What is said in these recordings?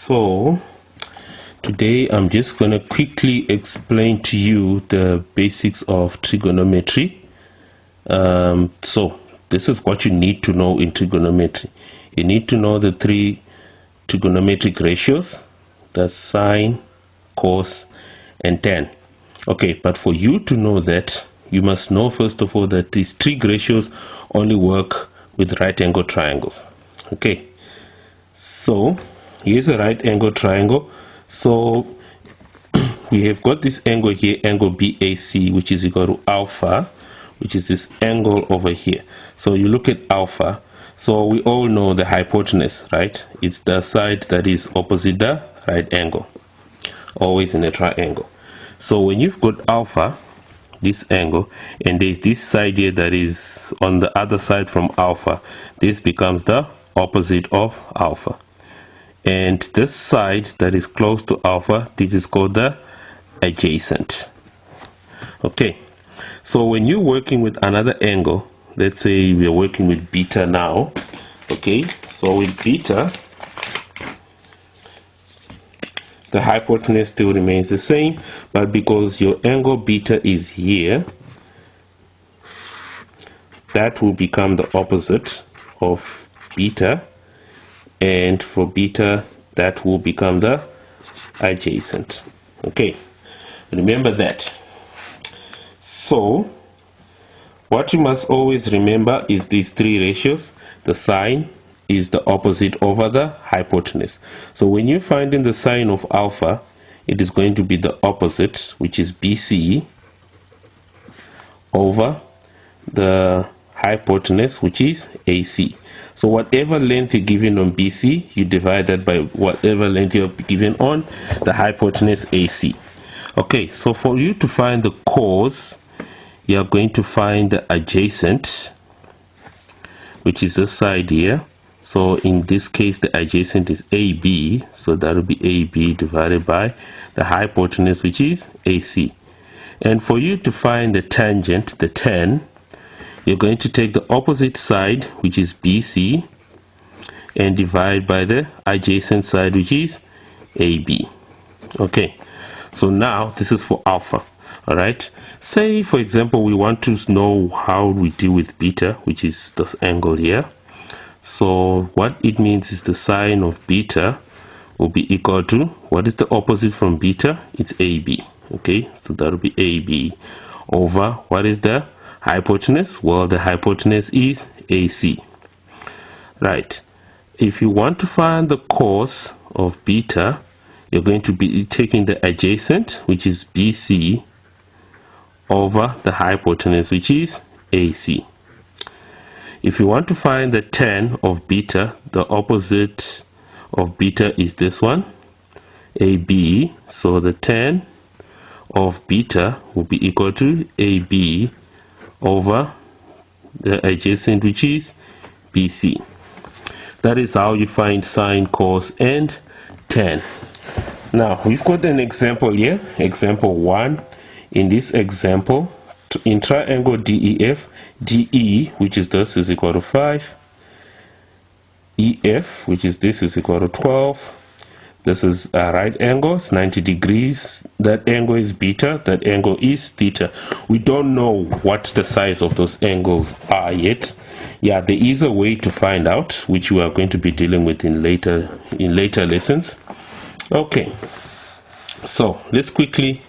So today I'm just going to quickly explain to you the basics of trigonometry. So this is what you need to know in trigonometry. You need to know the three trigonometric ratios: the sine, cos, and tan. Okay, but for you to know that, you must know first of all that these trig ratios only work with right angle triangles. Okay, so here's a right angle triangle. So we have got this angle here, angle BAC, which is equal to alpha, which is this angle over here. So you look at alpha. So we all know the hypotenuse, right? It's the side that is opposite the right angle, always in a triangle. So when you've got alpha, this angle, and there's this side here that is on the other side from alpha, this becomes the opposite of alpha. And this side that is close to alpha, this is called the adjacent. Okay, so when you're working with another angle, let's say we are working with beta now. Okay, so with beta, the hypotenuse still remains the same, but because your angle beta is here, that will become the opposite of beta, and for beta that will become the adjacent. Okay, remember that. So what you must always remember is these three ratios. The sine is the opposite over the hypotenuse. So when you're finding the sine of alpha, it is going to be the opposite, which is BC, over the hypotenuse, which is AC. So whatever length you're given on BC, you divide that by whatever length you're given on the hypotenuse AC. Okay, so for you to find the cos, you are going to find the adjacent, which is this side here. So in this case, the adjacent is AB, so that will be AB divided by the hypotenuse, which is AC. And for you to find the tangent, the tan, you're going to take the opposite side, which is BC, and divide by the adjacent side, which is AB. Okay, so now this is for alpha. All right, say for example we want to know how we deal with beta, which is this angle here. So what it means is the sine of beta will be equal to, what is the opposite from beta? It's AB. Okay, so that will be AB over, what is the hypotenuse? Well, the hypotenuse is AC. Right, if you want to find the cos of beta, you're going to be taking the adjacent, which is BC, over the hypotenuse, which is AC. If you want to find the tan of beta, the opposite of beta is this one, AB. So the tan of beta will be equal to AB over the adjacent, which is BC. That is how you find sine, cos, and tan. Now we've got an example here, example 1. In this example, in triangle DEF, DE, which is this, is equal to 5. EF, which is this, is equal to 12. This is a right angle, it's 90 degrees. That angle is beta, that angle is theta. We don't know what the size of those angles are yet. Yeah, there is a way to find out, which we are going to be dealing with in later lessons. Okay, so let's quickly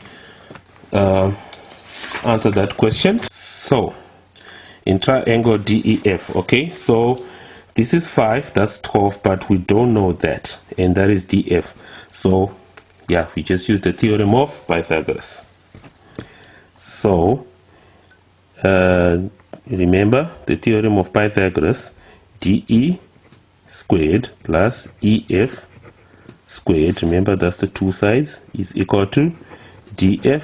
answer that question. So in triangle DEF, okay, so this is 5, that's 12, but we don't know that, and that is DF. So yeah, we just use the theorem of Pythagoras. So remember the theorem of Pythagoras, DE squared plus EF squared, remember that's the two sides, is equal to DF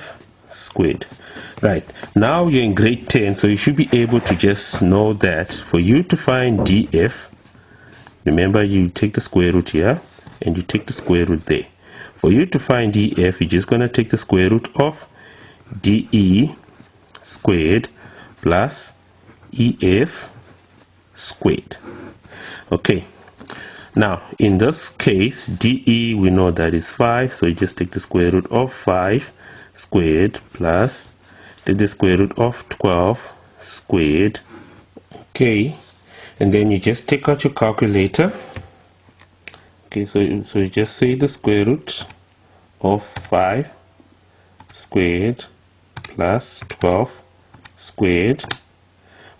squared. Right, now you're in grade 10, so you should be able to just know that for you to find DF, remember you take the square root here and you take the square root there. For you to find DF, you're just going to take the square root of DE squared plus EF squared. Okay, Now in this case, DE we know that is 5, so you just take the square root of 5 squared plus take the square root of 12 squared. Okay, and then you just take out your calculator. Okay, so you just say the square root of 5 squared plus 12 squared.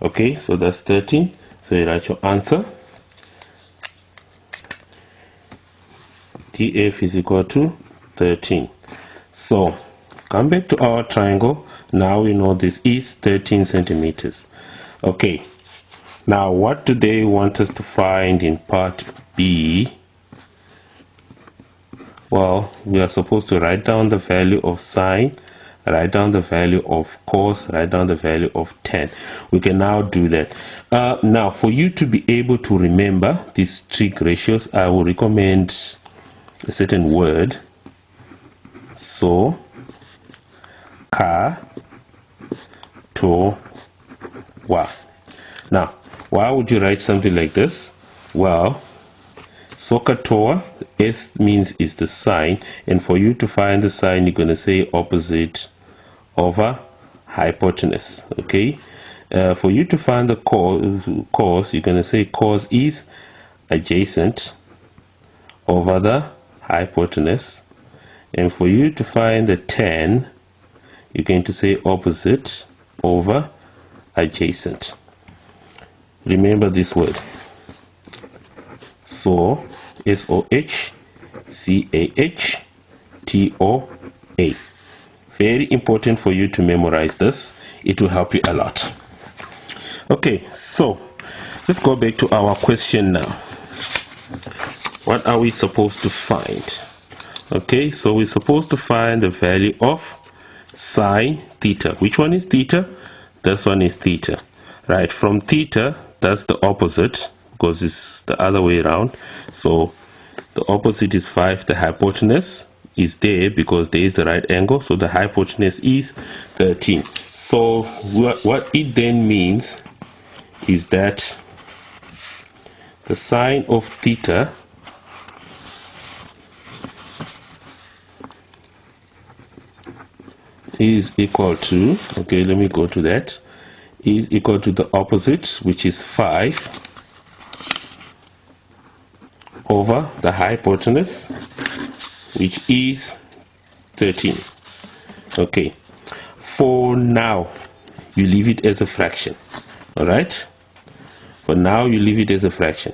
Okay, so that's 13. So you write your answer. DF is equal to 13. So come back to our triangle. Now we know this is 13 centimeters. Okay, now what do they want us to find in part B? Well, we are supposed to write down the value of sine, write down the value of cos, write down the value of tan. We can now do that. Now for you to be able to remember these trig ratios, I will recommend a certain word. So ka to wa. Now why would you write something like this? Well, SOHCAHTOA, S means is the sine, and for you to find the sine, you're going to say opposite over hypotenuse. Okay, for you to find the cos, you're going to say cos is adjacent over the hypotenuse, and for you to find the tan, you're going to say opposite over adjacent. Remember this word. So SOHCAHTOA. Very important for you to memorize this. It will help you a lot. Okay, so let's go back to our question now. What are we supposed to find? Okay, so we're supposed to find the value of sine theta. Which one is theta? This one is theta. Right, from theta, that's the opposite, because it's the other way around. So the opposite is 5. The hypotenuse is there because there is the right angle, so the hypotenuse is 13. So what it then means is that the sine of theta is equal to, okay, let me go to that, is equal to the opposite, which is 5 over the hypotenuse, which is 13. Okay, for now you leave it as a fraction. All right, for now you leave it as a fraction.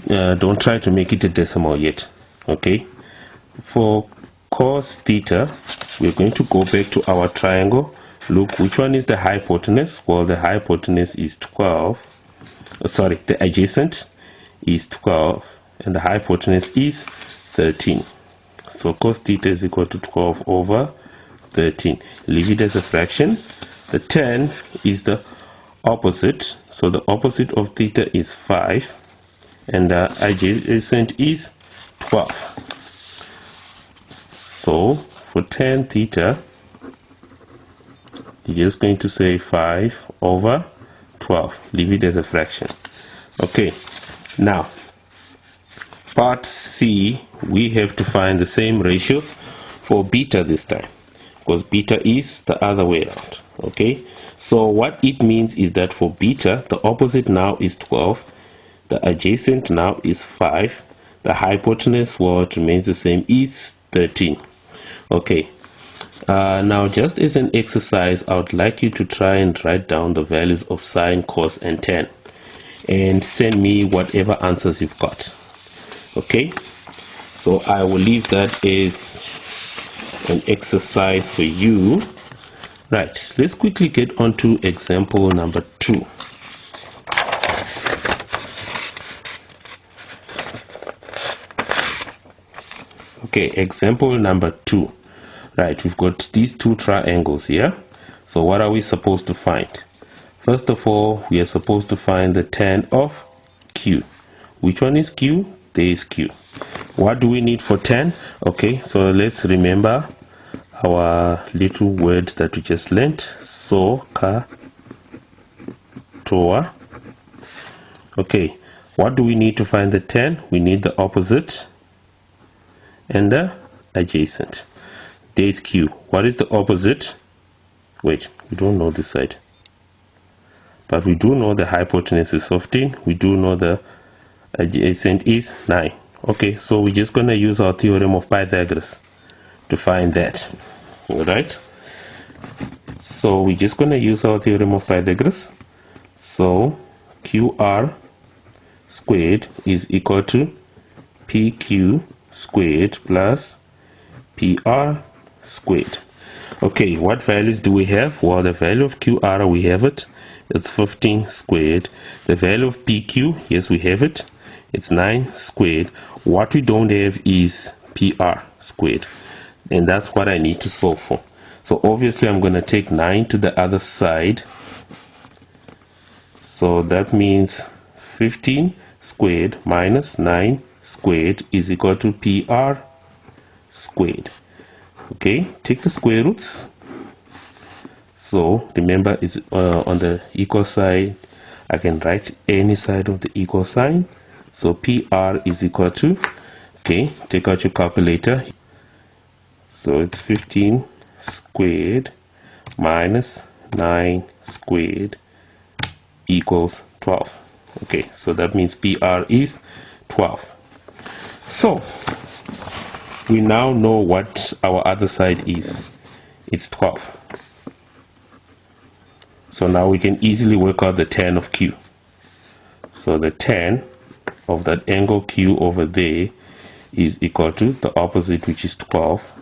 Don't try to make it a decimal yet. Okay, for cos theta, we're going to go back to our triangle. Look, which one is the hypotenuse? Well, the hypotenuse is 12. Sorry, the adjacent is 12 and the hypotenuse is 13. So cos theta is equal to 12 over 13. Leave it as a fraction. The tan is the opposite, so the opposite of theta is 5 and the adjacent is 12. So for tan theta, you're just going to say 5 over 12. Leave it as a fraction. Okay, now part C, we have to find the same ratios for beta this time, because beta is the other way around. Okay, so what it means is that for beta, the opposite now is 12, the adjacent now is 5, the hypotenuse, well, it remains the same, is 13. Okay, now just as an exercise, I would like you to try and write down the values of sine, cos and tan and send me whatever answers you've got. Okay, so I will leave that as an exercise for you. Right, let's quickly get on to example number 2. Okay, example number 2. Right, we've got these two triangles here. So what are we supposed to find? First of all, we are supposed to find the tan of Q. Which one is Q? There is Q. What do we need for tan? Okay, so let's remember our little word that we just learnt. SOHCAHTOA. Okay, What do we need to find the tan? We need the opposite and the adjacent. There's Q. What is the opposite? Wait, we don't know this side. But we do know the hypotenuse is 15. We do know the adjacent is 9. Okay, so we're just going to use our theorem of Pythagoras to find that. Alright? So we're just going to use our theorem of Pythagoras. So QR squared is equal to PQ squared plus PR squared. Okay, what values do we have? Well, the value of QR, we have it. It's 15 squared. The value of PQ, yes, we have it. It's 9 squared. What we don't have is PR squared. And that's what I need to solve for. So obviously I'm going to take 9 to the other side. So that means 15 squared minus 9 squared is equal to PR squared. Okay, take the square roots. So remember, it's on the equal side. I can write any side of the equal sign. So PR is equal to, okay, take out your calculator. So it's 15 squared minus 9 squared equals 12. Okay, so that means PR is 12. So we now know what our other side is. It's 12. So now we can easily work out the tan of Q. So the tan of that angle Q over there is equal to the opposite, which is 12,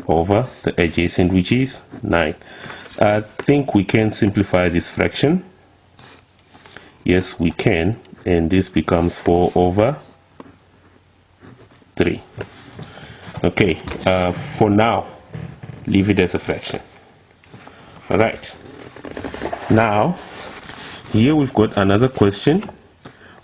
over the adjacent, which is 9. I think we can simplify this fraction. Yes, we can. And this becomes 4 over 3. Okay, for now, leave it as a fraction. Alright. Now, here we've got another question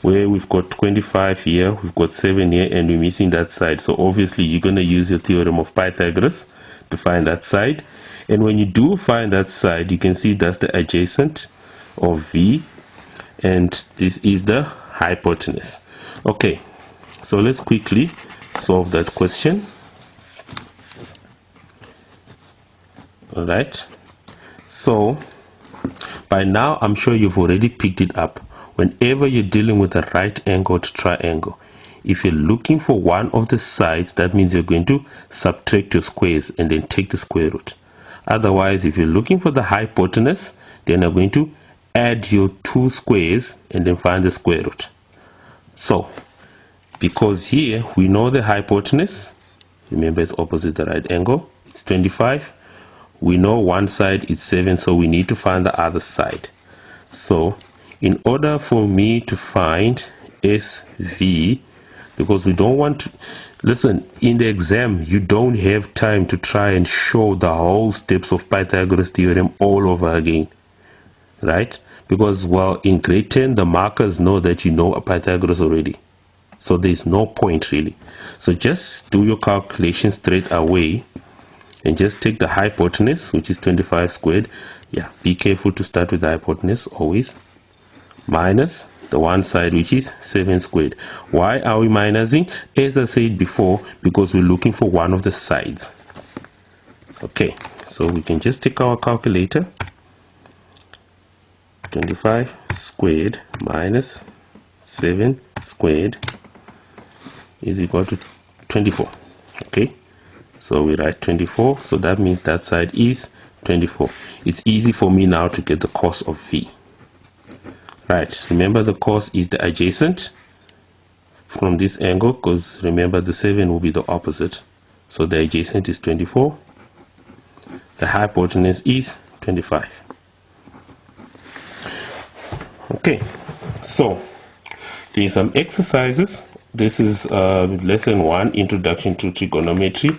where we've got 25 here, we've got 7 here, and we're missing that side. So obviously you're going to use your theorem of Pythagoras to find that side. And when you do find that side, you can see that's the adjacent of V, and this is the hypotenuse. Okay, so let's quickly solve that question. Alright, so by now I'm sure you've already picked it up. Whenever you're dealing with a right angled triangle, if you're looking for one of the sides, that means you're going to subtract your squares and then take the square root. Otherwise, if you're looking for the hypotenuse, then you're going to add your 2 squares and then find the square root. So because here we know the hypotenuse, remember it's opposite the right angle, it's 25. We know one side is 7, so we need to find the other side. So in order for me to find SV, because we don't want to, listen, in the exam you don't have time to try and show the whole steps of Pythagoras theorem all over again, right? Because, well, in grade 10 the markers know that you know Pythagoras already, so there's no point really. So just do your calculation straight away and just take the hypotenuse, which is 25 squared. Yeah, be careful to start with the hypotenuse always, minus the one side, which is 7 squared. Why are we minusing? As I said before, because we're looking for one of the sides. Okay, so we can just take our calculator. 25 squared minus 7 squared is equal to 24. Okay, so we write 24, so that means that side is 24. It's easy for me now to get the cos of V. Right, remember the cos is the adjacent from this angle, because remember the 7 will be the opposite. So the adjacent is 24. The hypotenuse is 25. Okay, so there's some exercises. This is lesson 1, Introduction to Trigonometry,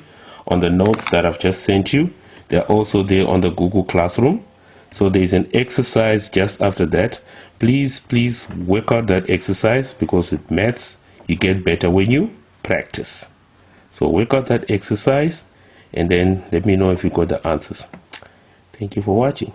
on the notes that I've just sent you. They're also there on the Google Classroom. So there's an exercise just after that. Please work out that exercise, because with maths you get better when you practice. So work out that exercise and then let me know if you got the answers. Thank you for watching.